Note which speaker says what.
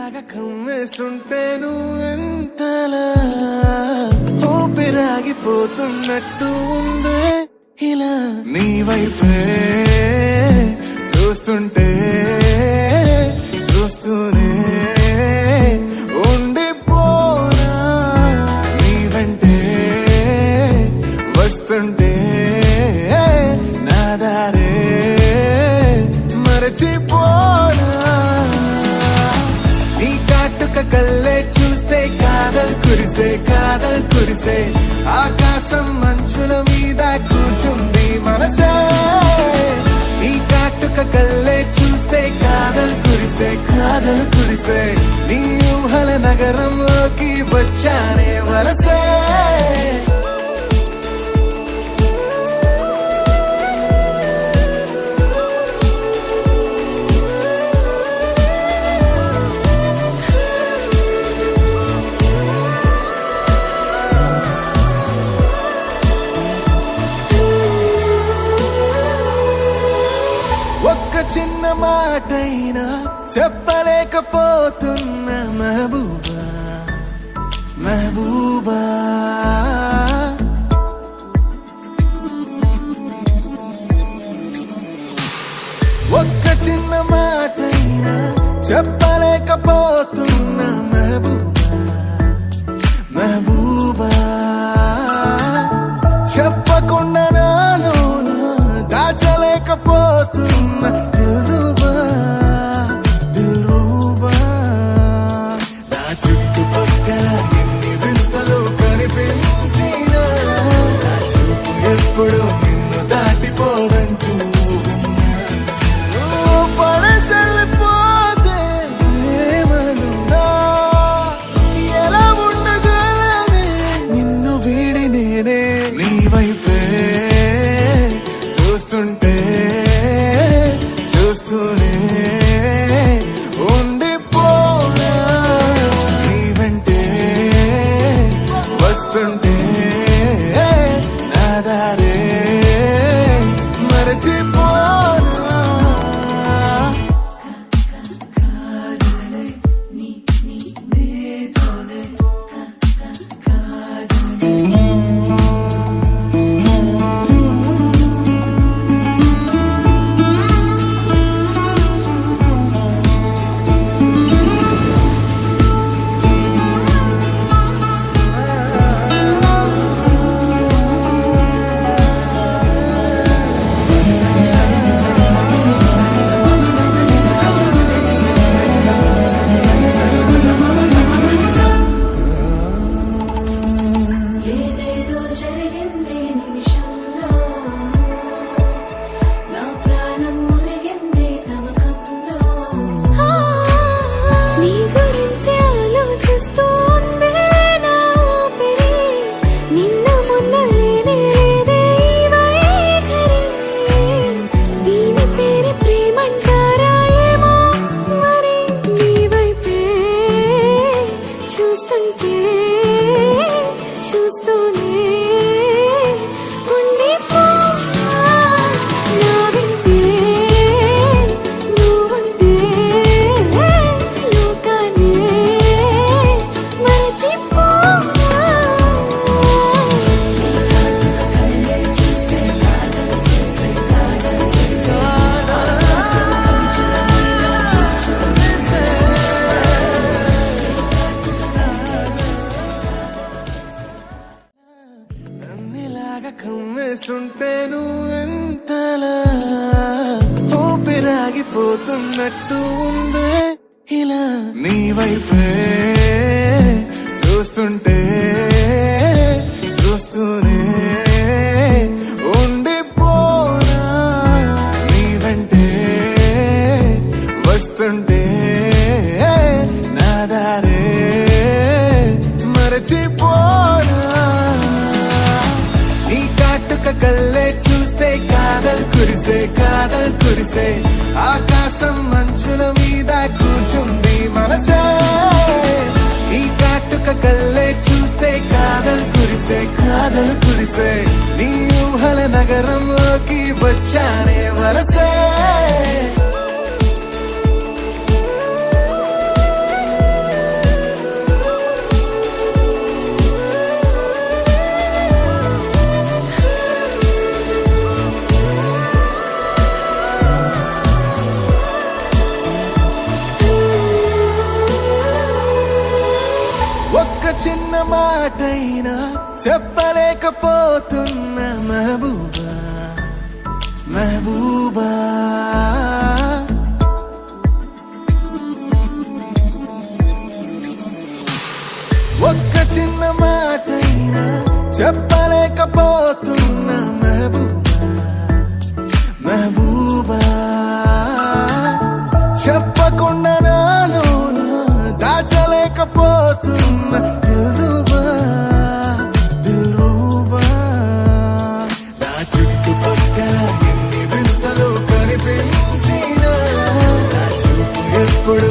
Speaker 1: అన్నిలాగా కమ్మేస్తుంటే నువ్వెంతలా ఊపిరాగిపోతున్నట్టు ఉందే ఇలా నీ వైపే చూస్తుంటే చూస్తూనే ఉండిపోనా నీ వెంటే వస్తుంటే నా దారే మరచిపోనా నీ కాటుక కళ్ళే చూస్తే కాదల్ కురిసే ఆకాశం మంచుల మీద కూర్చుంది మనసే నీ కాటుక కళ్ళే చూస్తే కాదల్ కురిసే నీ ఊహల నగరంలోకి వచ్చానే వలసే ఒక్క చిన్న మాటైనా చెప్పలేకపోతున్న మహబూబా ఒక్క చిన్న మాటైనా చెప్పలేకపోతున్న మహబూబా చెప్పకుండా నాలోన దాచలేకపోతున్న దిల్రూబా నా చుట్టుపక్కల ఎన్ని వింతలు కనిపించినా నా చూపు ఎప్పుడు నిన్ను దాటిపోదంటూ పడసలిపోతే ప్రేమలున్నా ఎలా ఉండగలనే నిన్ను వీడి నేనే నీ వైపే చూస్తుంటే చూస్తూనే ఉండిపోనా నీ వెంటే వస్తుంటే నా దారే మరచిపోనా కమ్మేస్తుంటే నువ్వెంతలా ఊపిరాగిపోతున్నట్టు ఉందే ఇలా నీ వైపే చూస్తుంటే చూస్తూనే ఉండిపోనా నీ వెంటే వస్తుంటే నా దారే మరచిపోనా నీ కాటుక కళ్ళే చూస్తే కాదల్ కురిసే ఆకాశం మంచుల మీద కూర్చుంది మనసే నీ కాటుక కళ్ళే చూస్తే కాదల్ కురిసే నీ ఊహల నగరంలోకి వచ్చానే వలసే చిన్న మాటైనా చెప్పలేకపోతున్న మెహబూబా మెహబూబా. ఒక్క చిన్న మాటైనా చెప్పలేకపోతున్న మెహబూబా మెహబూబా. చెప్పకుండా నాలోన దాచలేకపోతున్న దిల్రుబా దిల్రుబా. నా చుట్టుపక్కల ఎన్ని వింతలు కనిపించినా నా చూపు ఎప్పుడు